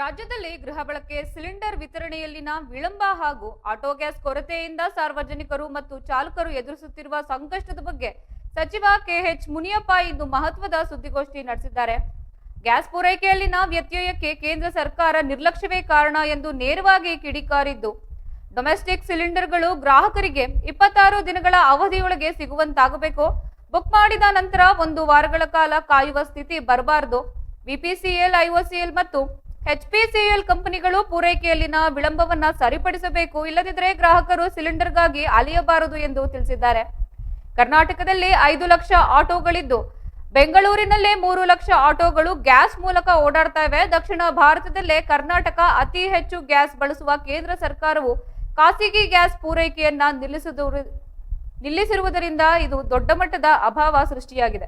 ರಾಜ್ಯದಲ್ಲಿ ಗೃಹ ಬಳಕೆ ಸಿಲಿಂಡರ್ ವಿತರಣೆಯಲ್ಲಿನ ವಿಳಂಬ ಹಾಗೂ ಆಟೋ ಗ್ಯಾಸ್ ಕೊರತೆಯಿಂದ ಸಾರ್ವಜನಿಕರು ಮತ್ತು ಚಾಲಕರು ಎದುರಿಸುತ್ತಿರುವ ಸಂಕಷ್ಟದ ಬಗ್ಗೆ ಸಚಿವ ಕೆಎಚ್ ಮುನಿಯಪ್ಪ ಇಂದು ಮಹತ್ವದ ಸುದ್ದಿಗೋಷ್ಠಿ ನಡೆಸಿದ್ದಾರೆ. ಗ್ಯಾಸ್ ಪೂರೈಕೆಯಲ್ಲಿನ ವ್ಯತ್ಯಯಕ್ಕೆ ಕೇಂದ್ರ ಸರ್ಕಾರ ನಿರ್ಲಕ್ಷ್ಯವೇ ಕಾರಣ ಎಂದು ನೇರವಾಗಿ ಕಿಡಿಕಾರಿದ್ದು, ಡೊಮೆಸ್ಟಿಕ್ ಸಿಲಿಂಡರ್ಗಳು ಗ್ರಾಹಕರಿಗೆ 26 ದಿನಗಳ ಅವಧಿಯೊಳಗೆ ಸಿಗುವಂತಾಗಬೇಕು. ಬುಕ್ ಮಾಡಿದ ನಂತರ 1 ವಾರಗಳ ಕಾಲ ಕಾಯುವ ಸ್ಥಿತಿ ಬರಬಾರದು. ಬಿಪಿಸಿಎಲ್, ಐಒಸಿಎಲ್ ಮತ್ತು ಎಚ್ಪಿಸಿಎಲ್ ಕಂಪನಿಗಳು ಪೂರೈಕೆಯಲ್ಲಿನ ವಿಳಂಬವನ್ನ ಸರಿಪಡಿಸಬೇಕು, ಇಲ್ಲದಿದ್ದರೆ ಗ್ರಾಹಕರು ಸಿಲಿಂಡರ್ಗಾಗಿ ಅಲೆಯಬಾರದು ಎಂದು ತಿಳಿಸಿದ್ದಾರೆ. ಕರ್ನಾಟಕದಲ್ಲಿ 5 ಲಕ್ಷ ಆಟೋಗಳಿದ್ದು, ಬೆಂಗಳೂರಿನಲ್ಲೇ 3 ಲಕ್ಷ ಆಟೋಗಳು ಗ್ಯಾಸ್ ಮೂಲಕ ಓಡಾಡ್ತಾ ಇವೆ. ದಕ್ಷಿಣ ಭಾರತದಲ್ಲೇ ಕರ್ನಾಟಕ ಅತಿ ಹೆಚ್ಚು ಗ್ಯಾಸ್ ಬಳಸುವ ಕೇಂದ್ರ ಸರ್ಕಾರವು ಖಾಸಗಿ ಗ್ಯಾಸ್ ಪೂರೈಕೆಯನ್ನ ನಿಲ್ಲಿಸಿರುವುದರಿಂದ ಇದು ದೊಡ್ಡ ಮಟ್ಟದ ಅಭಾವ ಸೃಷ್ಟಿಯಾಗಿದೆ.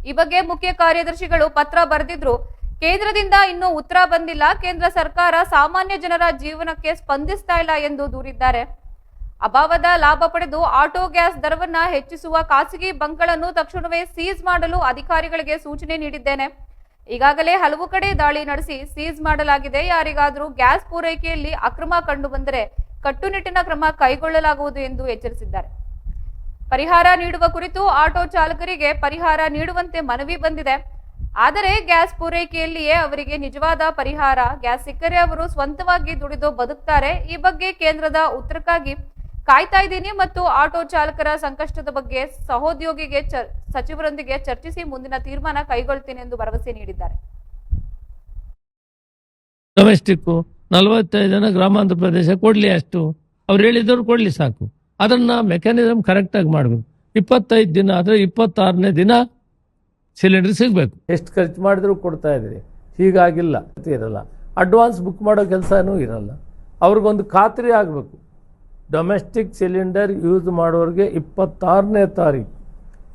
ಈ ಬಗ್ಗೆ ಮುಖ್ಯ ಕಾರ್ಯದರ್ಶಿಗಳು ಪತ್ರ ಬರೆದಿದ್ರು, ಕೇಂದ್ರದಿಂದ ಇನ್ನೂ ಉತ್ತರ ಬಂದಿಲ್ಲ. ಕೇಂದ್ರ ಸರ್ಕಾರ ಸಾಮಾನ್ಯ ಜನರ ಜೀವನಕ್ಕೆ ಸ್ಪಂದಿಸ್ತಾ ಇಲ್ಲ ಎಂದು ದೂರಿದ್ದಾರೆ. ಅಭಾವದ ಲಾಭ ಪಡೆದು ಆಟೋ ಗ್ಯಾಸ್ ದರವನ್ನ ಹೆಚ್ಚಿಸುವ ಖಾಸಗಿ ಬಂಕ್ಗಳನ್ನು ತಕ್ಷಣವೇ ಸೀಸ್ ಮಾಡಲು ಅಧಿಕಾರಿಗಳಿಗೆ ಸೂಚನೆ ನೀಡಿದ್ದೇನೆ. ಈಗಾಗಲೇ ಹಲವು ಕಡೆ ದಾಳಿ ನಡೆಸಿ ಸೀಸ್ ಮಾಡಲಾಗಿದೆ. ಯಾರಿಗಾದರೂ ಗ್ಯಾಸ್ ಪೂರೈಕೆಯಲ್ಲಿ ಅಕ್ರಮ ಕಂಡು ಬಂದರೆ ಕಟ್ಟುನಿಟ್ಟಿನ ಕ್ರಮ ಕೈಗೊಳ್ಳಲಾಗುವುದು ಎಂದು ಎಚ್ಚರಿಸಿದ್ದಾರೆ. ಪರಿಹಾರ ನೀಡುವ ಕುರಿತು ಆಟೋ ಚಾಲಕರಿಗೆ ಪರಿಹಾರ ನೀಡುವಂತೆ ಮನವಿ ಬಂದಿದೆ. ಆದರೆ ಗ್ಯಾಸ್ ಪೂರೈಕೆಯಲ್ಲಿಯೇ ಅವರಿಗೆ ನಿಜವಾದ ಪರಿಹಾರ. ಗ್ಯಾಸ್ ಸಿಕ್ಕರೆ ಅವರು ಸ್ವಂತವಾಗಿ ದುಡಿದು ಬದುಕ್ತಾರೆ. ಈ ಬಗ್ಗೆ ಕೇಂದ್ರದ ಉತ್ತರಕ್ಕಾಗಿ ಕಾಯ್ತಾ ಇದ್ದೀನಿ ಮತ್ತು ಆಟೋ ಚಾಲಕರ ಸಂಕಷ್ಟದ ಬಗ್ಗೆ ಸಹೋದ್ಯೋಗಿಗೆ ಸಚಿವರೊಂದಿಗೆ ಚರ್ಚಿಸಿ ಮುಂದಿನ ತೀರ್ಮಾನ ಕೈಗೊಳ್ತೀನಿ ಎಂದು ಭರವಸೆ ನೀಡಿದ್ದಾರೆ. ಡೊಮೆಸ್ಟಿಕ್ 45 ಜನ ಗ್ರಾಮಾಂತರ ಪ್ರದೇಶ ಕೊಡ್ಲಿ, ಅಷ್ಟು ಅವ್ರು ಹೇಳಿದವ್ರು ಕೊಡ್ಲಿ ಸಾಕು. ಅದನ್ನ ಮೆಕ್ಯಾನಿಸಮ್ ಕರೆಕ್ಟ್ ಆಗಿ ಮಾಡಬೇಕು. 25 ದಿನ ಆದ್ರೆ 26ನೇ ದಿನ ಸಿಲಿಂಡರ್ ಸಿಗಬೇಕು. ಎಷ್ಟು ಖರ್ಚು ಮಾಡಿದ್ರು ಕೊಡ್ತಾ ಇದ್ರಿ, ಹೀಗಾಗಿಲ್ಲ ಇರಲ್ಲ. ಅಡ್ವಾನ್ಸ್ ಬುಕ್ ಮಾಡೋ ಕೆಲಸನೂ ಇರಲ್ಲ. ಅವ್ರಿಗೊಂದು ಖಾತ್ರಿ ಆಗಬೇಕು. ಡೊಮೆಸ್ಟಿಕ್ ಸಿಲಿಂಡರ್ ಯೂಸ್ ಮಾಡೋರಿಗೆ 26ನೇ ತಾರೀಕು,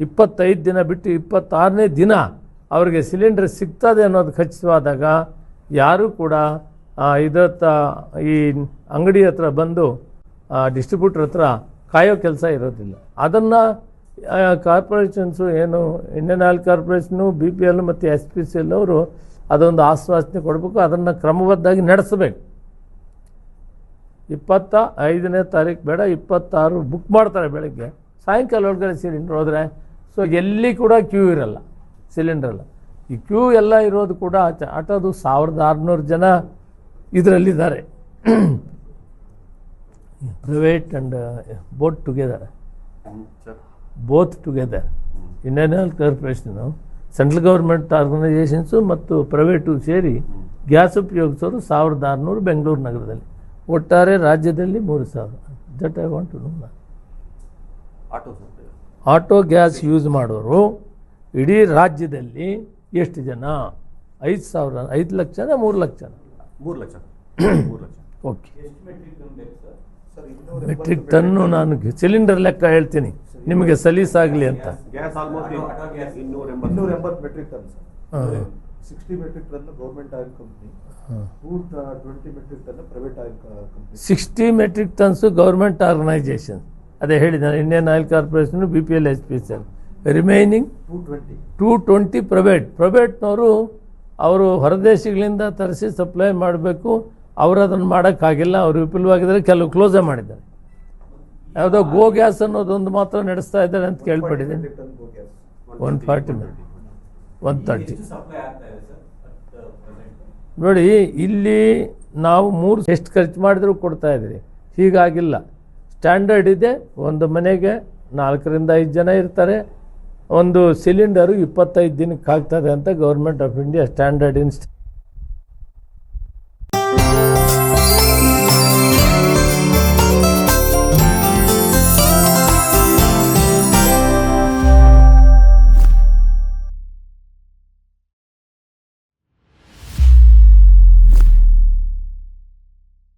25 ದಿನ ಬಿಟ್ಟು 26ನೇ ದಿನ ಅವ್ರಿಗೆ ಸಿಲಿಂಡರ್ ಸಿಗ್ತದೆ ಅನ್ನೋದು ಖಚಿತವಾದಾಗ ಯಾರೂ ಕೂಡ ಈ ಅಂಗಡಿ ಹತ್ರ ಬಂದು ಡಿಸ್ಟ್ರಿಬ್ಯೂಟರ್ ಹತ್ರ ಕಾಯೋ ಕೆಲಸ ಇರೋದಿಲ್ಲ. ಅದನ್ನು ಕಾರ್ಪೊರೇಷನ್ಸು ಏನು ಇಂಡಿಯನ್ ಆಯಿಲ್ ಕಾರ್ಪೊರೇಷನು, BPL ಮತ್ತು SPCL ಅವರು ಅದೊಂದು ಆಶ್ವಾಸನೆ ಕೊಡಬೇಕು. ಅದನ್ನು ಕ್ರಮಬದ್ಧವಾಗಿ ನಡೆಸಬೇಕು. 25ನೇ ತಾರೀಕು ಬೇಡ, 26 ಬುಕ್ ಮಾಡ್ತಾರೆ ಬೆಳಗ್ಗೆ, ಸಾಯಂಕಾಲ ಒಳಗಡೆ ಸಿಲಿಂಡರ್ ಹೋದರೆ ಸೊ ಎಲ್ಲಿ ಕೂಡ ಕ್ಯೂ ಇರಲ್ಲ, ಸಿಲಿಂಡರ್ ಅಲ್ಲ. ಈ ಕ್ಯೂ ಎಲ್ಲ ಇರೋದು ಕೂಡ ಆಟೋದು 1600 ಜನ ಇದರಲ್ಲಿದ್ದಾರೆ. Private and both together, Indian oil corporation, central government organisations ಮತ್ತು ಪ್ರೈವೇಟು ಸೇರಿ ಗ್ಯಾಸ್ ಉಪಯೋಗಿಸೋರು 1600 ಬೆಂಗಳೂರು ನಗರದಲ್ಲಿ. ಒಟ್ಟಾರೆ ರಾಜ್ಯದಲ್ಲಿ 3000. That I want to know. Auto gas use ಮಾಡೋರು ಇಡೀ ರಾಜ್ಯದಲ್ಲಿ ಎಷ್ಟು ಜನ? 5000, 5 ಲಕ್ಷನ 3 ಲಕ್ಷನ? 3 ಲಕ್ಷ. ಓಕೆ, ಮೆಟ್ರಿಕ್ ಟನ್ನು ನಾನು ಸಿಲಿಂಡರ್ ಲೆಕ್ಕ ಹೇಳ್ತೀನಿ ನಿಮಗೆ ಸಲೀಸಾಗಲಿ ಅಂತ. Gas almost 280 metric ton sir. 60 metric ton government oil company, 220 metric ton private oil company. 60 metric tons government organisation, ಅದೇ ಹೇಳಿದ್ದಾರೆ, Indian Oil Corporation, BPL, SPCL. Remaining 220 ಪ್ರೈವೇಟ್ನವರು ಅವರು ಹೊರದೇಶಗಳಿಂದ ತರಿಸಿ ಸಪ್ಲೈ ಮಾಡಬೇಕು. ಅವರು ಅದನ್ನು ಮಾಡೋಕ್ಕಾಗಿಲ್ಲ. ಅವರು ವಿಫಲವಾಗಿದ್ದಾರೆ. ಕೆಲವು ಕ್ಲೋಸೇ ಮಾಡಿದ್ದಾರೆ. ಯಾವುದೋ ಗೋ ಗ್ಯಾಸ್ ಅನ್ನೋದೊಂದು ಮಾತ್ರ ನಡೆಸ್ತಾ ಇದ್ದಾರೆ ಅಂತ ಕೇಳ್ಪಟ್ಟಿದ್ದೀನಿ. 140, 130. ನೋಡಿ, ಇಲ್ಲಿ ನಾವು 3 ಎಷ್ಟು ಖರ್ಚು ಮಾಡಿದ್ರು ಕೊಡ್ತಾ ಇದ್ದೀರಿ, ಹೀಗಾಗಿಲ್ಲ. ಸ್ಟ್ಯಾಂಡರ್ಡ್ ಇದೆ. ಒಂದು ಮನೆಗೆ 4 ರಿಂದ 5 ಜನ ಇರ್ತಾರೆ. ಒಂದು ಸಿಲಿಂಡರು 25 ದಿನಕ್ಕೆ ಆಗ್ತದೆ ಅಂತ ಗೌರ್ಮೆಂಟ್ ಆಫ್ ಇಂಡಿಯಾ ಸ್ಟ್ಯಾಂಡರ್ಡ್